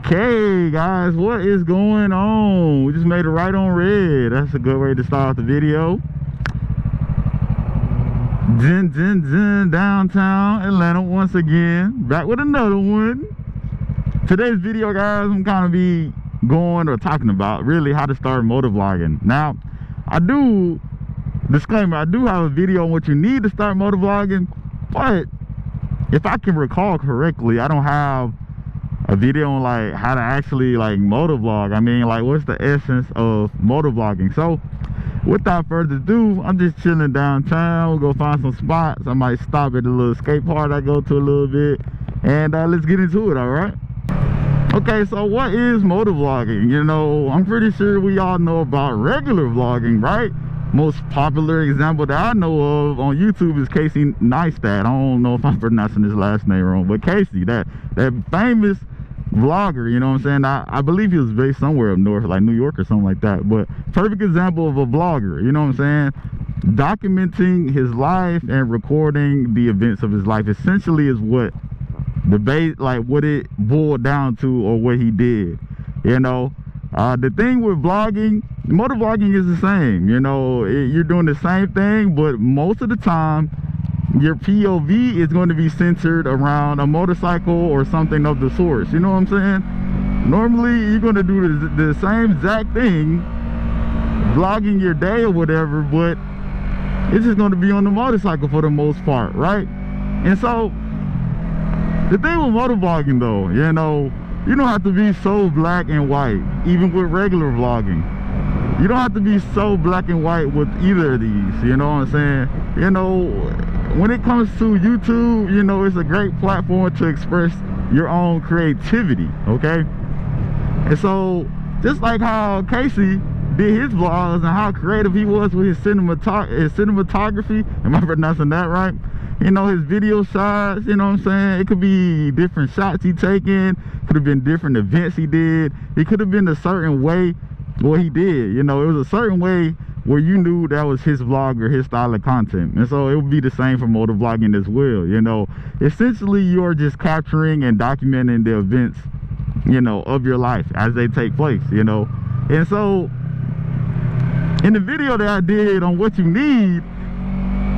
Okay guys, what is going on? We just made it right on red. That's a good way to start the video. Downtown Atlanta once again, back with another one. Today's video, guys, I'm gonna be going or talking about really how to start motovlogging. Now, disclaimer, I do have a video on what you need to start motovlogging, but if I can recall correctly, I don't have a video on like how to actually like motovlog. I mean, like, what's the essence of motovlogging? So without further ado, I'm just chilling downtown. We'll go find some spots. I might stop at a little skate park I go to a little bit, and let's get into it. All right. Okay, so what is motovlogging? You know, I'm pretty sure we all know about regular vlogging, right? Most popular example that I know of on YouTube is Casey Neistat. I don't know if I'm pronouncing his last name wrong, but Casey, that famous vlogger, you know what I'm saying? I believe he was based somewhere up north, like New York or something like that. But perfect example of a vlogger, you know what I'm saying? Documenting his life and recording the events of his life essentially is what the base, like what it boiled down to, or what he did. You know, the thing with vlogging, motovlogging is the same. You know, you're doing the same thing, but most of the time your POV is going to be centered around a motorcycle or something of the source. You know what I'm saying? Normally you're going to do the same exact thing, vlogging your day or whatever, but it's just going to be on the motorcycle for the most part, right? And so the thing with motovlogging, though, you know, you don't have to be so black and white, even with regular vlogging. You don't have to be so black and white with either of these, you know what I'm saying? You know, when it comes to YouTube, you know, it's a great platform to express your own creativity, okay? And so, just like how Casey did his vlogs and how creative he was with his cinematography, am I pronouncing that right? You know, his video shots, you know what I'm saying? It could be different shots he taken, could have been different events he did. It could have been a certain way what he did, you know, it was a certain way where you knew that was his vlog or his style of content. And so it would be the same for motovlogging as well. You know, essentially you're just capturing and documenting the events, you know, of your life as they take place, you know. And so in the video that I did on what you need,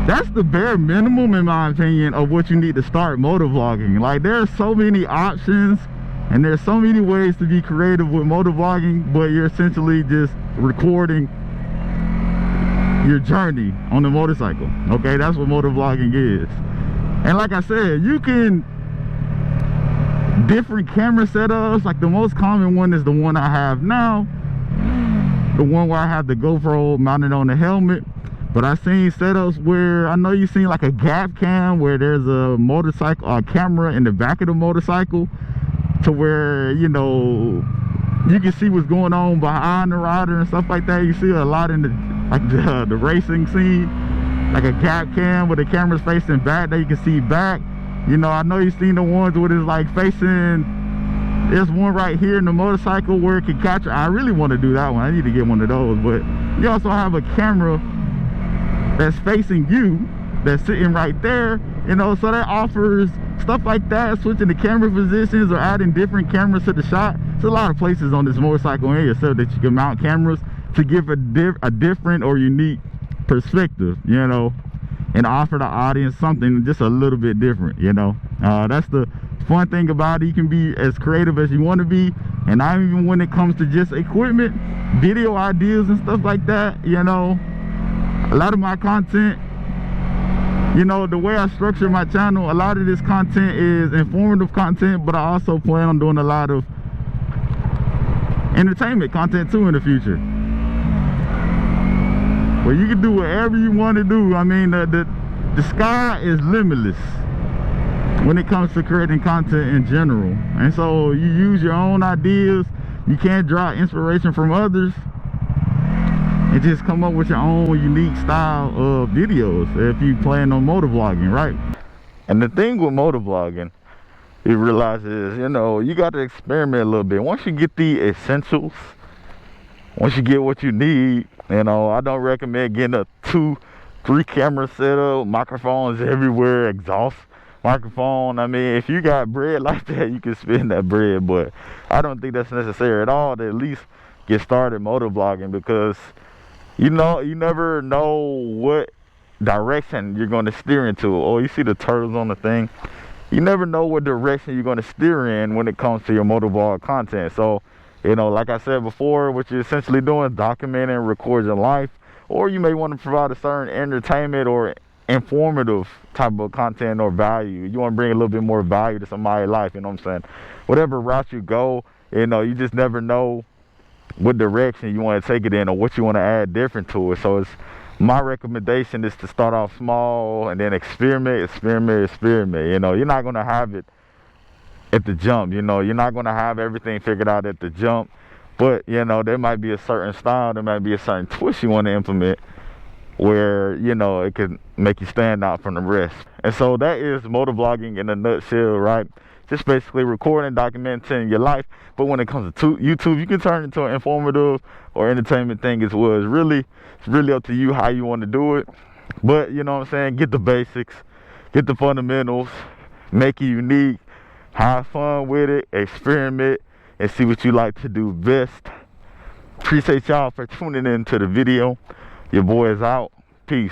that's the bare minimum, in my opinion, of what you need to start motovlogging. Like, there are so many options and there's so many ways to be creative with motovlogging, but you're essentially just recording your journey on the motorcycle. Okay, that's what motovlogging is. And like I said, you can different camera setups. Like, the most common one is the one I have now, the one where I have the GoPro mounted on the helmet. But I've seen setups where, I know you've seen like a gap cam where there's a camera in the back of the motorcycle, to where, you know, you can see what's going on behind the rider and stuff like that. You see a lot in the racing scene, like a gap cam where the camera's facing back, that you can see back. You know, I know you've seen the ones where it's like facing, there's one right here in the motorcycle where it can capture. I really want to do that one. I need to get one of those. But you also have a camera that's facing you, that's sitting right there, you know, so that offers stuff like that, switching the camera positions or adding different cameras to the shot. There's a lot of places on this motorcycle area so that you can mount cameras to give a different or unique perspective, you know, and offer the audience something just a little bit different, you know. That's the fun thing about it. You can be as creative as you want to be, and not even when it comes to just equipment, video ideas and stuff like that, you know. A lot of my content, you know, the way I structure my channel, a lot of this content is informative content, but I also plan on doing a lot of entertainment content too in the future. Well, you can do whatever you want to do. I mean, the sky is limitless when it comes to creating content in general. And so you use your own ideas. You can't draw inspiration from others, and just come up with your own unique style of videos if you plan on motovlogging, right? And the thing with motovlogging, you realize is, you know, you got to experiment a little bit. Once you get the essentials, once you get what you need, you know, I don't recommend getting a 2-3 camera setup, microphones everywhere, exhaust microphone. I mean, if you got bread like that, you can spend that bread, but I don't think that's necessary at all to at least get started motovlogging, because you never know what direction you're going to steer into. Oh, you see the turtles on the thing? You never know what direction you're going to steer in when it comes to your motovlog content. So, like I said before, what you're essentially doing is documenting, record your life, or you may want to provide a certain entertainment or informative type of content or value. You want to bring a little bit more value to somebody's life, you know what I'm saying? Whatever route you go, you just never know what direction you want to take it in or what you want to add different to it. So my recommendation is to start off small and then experiment. You're not going to have it at the jump. You're not going to have everything figured out at the jump, but there might be a certain style, there might be a certain twist you want to implement where it can make you stand out from the rest. And so that is motovlogging in a nutshell, right? Just basically recording, documenting your life. But when it comes to YouTube, you can turn it into an informative or entertainment thing as well. It's really up to you how you want to do it. But you know what I'm saying, get the basics, get the fundamentals, make it unique, have fun with it, experiment, and see what you like to do best. Appreciate y'all for tuning in to the video. Your boy is out. Peace.